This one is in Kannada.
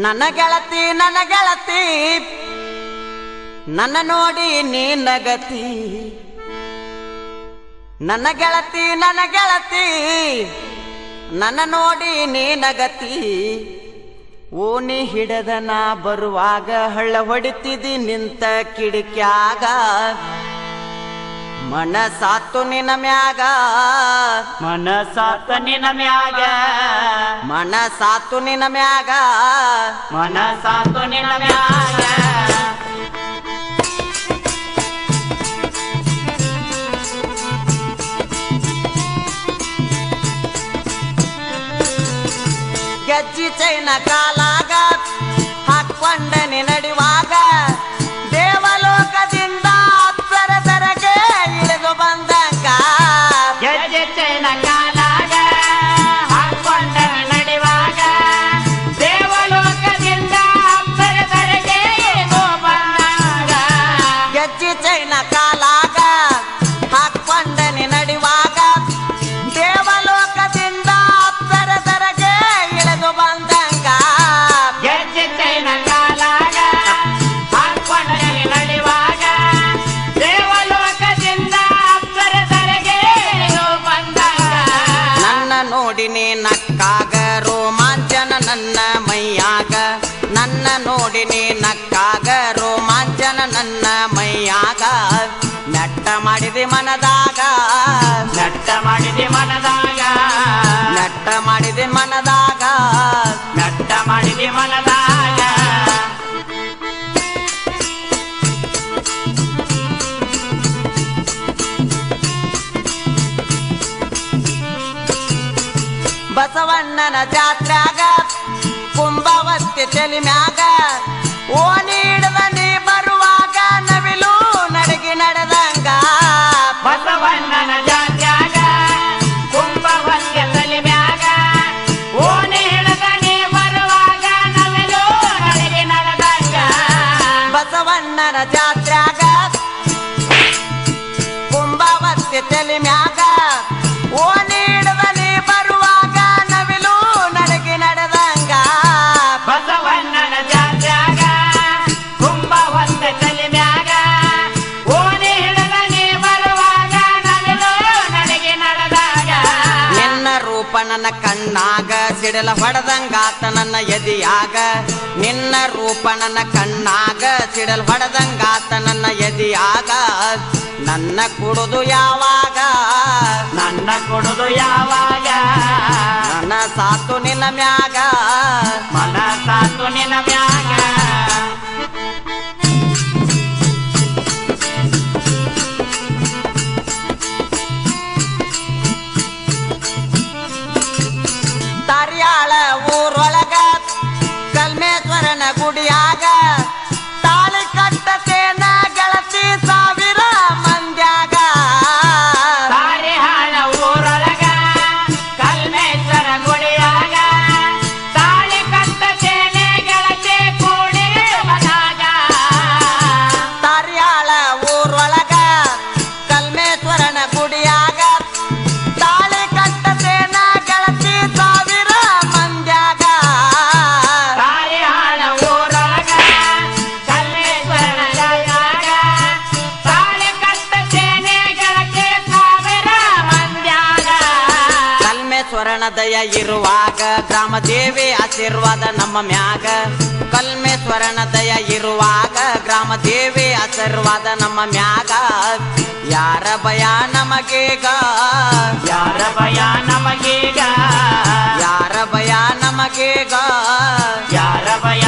ನನ್ನ ಗೆಳತಿ ನನ್ನ ನೋಡಿ ನೀ ನಗತಿ ನನ್ನ ಗೆಳತಿ ನನ್ನ ನೋಡಿ ನೀ ನಗತಿ ಓಣಿ ಹಿಡದ ನಾ ಬರುವಾಗ ಹಳ್ಳ ಹೊಡಿತಿದಿ ನಿಂತ ಕಿಡಿಕ್ಯಾಗ ಮನಸಾತು ನಿನ ಮ್ಯಾಗ ಮನಸಾತು ನಿನ ಮ್ಯಾಗ ಮನಸಾತು ನಿನ ಮ್ಯಾಗ ಮನಸಾತು ನಿನ ಮ್ಯಾಗ ಗೆಜ್ಜಿ ಚೈನ ಕಾಲಾಗ ಹಾಕೊಂಡನೆ ನಡಿವಾಗ ದೇವಲೋಕದಿಂದ ಅಪ್ಸರಸರಗೆ ಇಳಿದು ಬಂದಂಗ ಗೆಜ್ಜೆ ಚೈನ ಕಾಲಾಗ ಹಾಕೊಂಡನೆ ನಡಿವಾಗ ದೇವಲೋಕದಿಂದ ಅಪ್ಸರಸರಗೆ ಇಳಿದು ಬಂದಾಗ ಗೆಜ್ಜಿ ಚೈನ ಕಾಲಾಗ ಹಾಕೊಂಡನೆ ನಡಿವಾಗ ದೇವಲೋಕದಿಂದ ಅಪ್ಸರಸರಗೆ ಇಳಿದು ಬಂದಂಗ ಗೆಜ್ಜೆ ಚೈನ ಕಾಲಾಗ ಹಾಕೊಂಡನೆ ನಡಿವಾಗ ದೇವಲೋಕದಿಂದ ಅಪ್ಸರಸರಗೆ ಇಳಿದು ಬಂದಾಗ ನನ್ನ ನೋಡಿನಿ ನಕ್ಕಾಗ ರೋಮಾಂಚನ ನನ್ನ ಮೈಯಾಗ ನನ್ನ ನೋಡಿನಿ ನಕ್ಕಾಗ ರೋಮಾಂಚನ ನನ್ನ ಮೈಯಾಗ ನೆಟ್ಟ ಮಾಡಿದೆ ಮನದಾಗ ನಟ್ಟ ಮಾಡಿದೆ ಮನದಾಗ ನೆಟ್ಟ ಮಾಡಿದೆ ಮನದಾಗ ನಟ್ಟ ಮಾಡಿದೆ ಮನದಾಗ ಬಸವಣ್ಣನ ಜಾತ್ರ್ಯಾಗ ಕುಂಭವತ್ತಿ ತಲಿ ಮ್ಯಾಗ ಓಣಿ ಹಿಡ್ದ ನೀ ಬರುವಾಗ ನವಿಲು ನಡಗಿ ನಡೆದಂಗ ಬಸವಣ್ಣನ ಜಾತ್ಯಾಗ ಕುಂಭವತ್ತಿ ತಲಿ ಮ್ಯಾಗ ಓಣಿ ಹಿಡಿದ ನೀ ಬರುವಾಗ ನವಿಲು ನಡಗಿ ನಡೆದಂಗ ಬಸವಣ್ಣನ ಜಾತ್ರ್ಯಾಗ ಕುಂಭವತ್ತಿ ತಲಿ ಮ್ಯಾಗ ಓಣಿ ಹಿಡ್ದ ನೀ ಬರುವಾಗ ನವಿಲು ನಡಗಿ ನಡೆದಂಗ ಬಸವಣ್ಣನ ಜಾತ್ಯಾಗ ಕುಂಭವತ್ತಿ ತಲಿ ಮ್ಯಾಗ ಓಣಿ ಹಿಡಿದ ನೀ ಬರುವಾಗ ನವಿಲು ನಡಗಿ ನಡೆದಾಗ ನಿನ್ನ ರೂಪ ನನ್ನ ಕಣ್ಣಾಗ ಸಿಡಲ ಹೊಡೆದಂಗಾತ ನನ್ನ ಎದಿಯಾಗ ನಿನ್ನ ರೂಪ ನನ್ನ ಕಣ್ಣಾಗ ಸಿಡಲ್ ಹೊಡೆದಂಗಾತ ನನ್ನ ಎದಿಯಾಗ ನನ್ನ ಕುಡುದು ಯಾವಾಗ ನನ್ನ ಕೊಡುದು ಯಾವಾಗ ನನ್ನ ಸಾತು ನಿನ್ನ ಮ್ಯಾಗ ಮನಸಾತು ನಿನ ಮ್ಯಾಗ ತಾರ್ಯಾಳ ಊರೊಳಗ ಕಲ್ಮೇಶ್ವರನ ಗುಡಿಯಾಗ ತಾಳಿ ಕಟ್ಟತೇನ ಗೆಳತಿ ಸಾವಿರ ಮಂದ್ಯಾಗ ತಾರಿಹಾಳ ಊರೊಳಗ ಕಲ್ಮೇಶ್ವರ ಗುಡಿಯಾಗ ತಾಳಿ ಕಟ್ಟತೇನೆ ಗೆಳತಿ ಕೂಡಿ ಮನಾಗ ತಾರ್ಯಾಳ ಊರೊಳಗ ಕಲ್ಮೇಶ್ವರನ ಗುಡಿಯಾಗ ತಾಳಿ ಕಟ್ಟತೇನ ಗೆಳತಿ ಸಾವಿರ ಮಂದ್ಯಾಗ ತಾರಿಹಾಳ ಊರೊಳಗ ಕಲ್ಮೇಶ್ವರನ ಗುಡಿಯಾಗ ತಾಳಿ ಕಟ್ಟತೇನೆ ಗೆಳತಿ ಸಾವಿರ ಮಂದ್ಯಾಗ ಕಲ್ಮೇಶ್ವರನ ದಯ ಇರುವಾಗ ಗ್ರಾಮ ದೇವಿ ಆಶೀರ್ವಾದ ನಮ್ಮ ಮ್ಯಾಗ ಕಲ್ಮೇಶ್ವರನ ದಯ ಇರುವಾಗ ಗ್ರಾಮ ದೇವಿ ಆಶೀರ್ವಾದ ನಮ್ಮ ಮ್ಯಾಗ ಯಾರ ಭಯ ನಮಗೀಗ ಯಾರ ಭಯ ನಮಗೀಗ ಯಾರ ಭಯ ನಮಗೀಗ ಯಾರ ಭಯ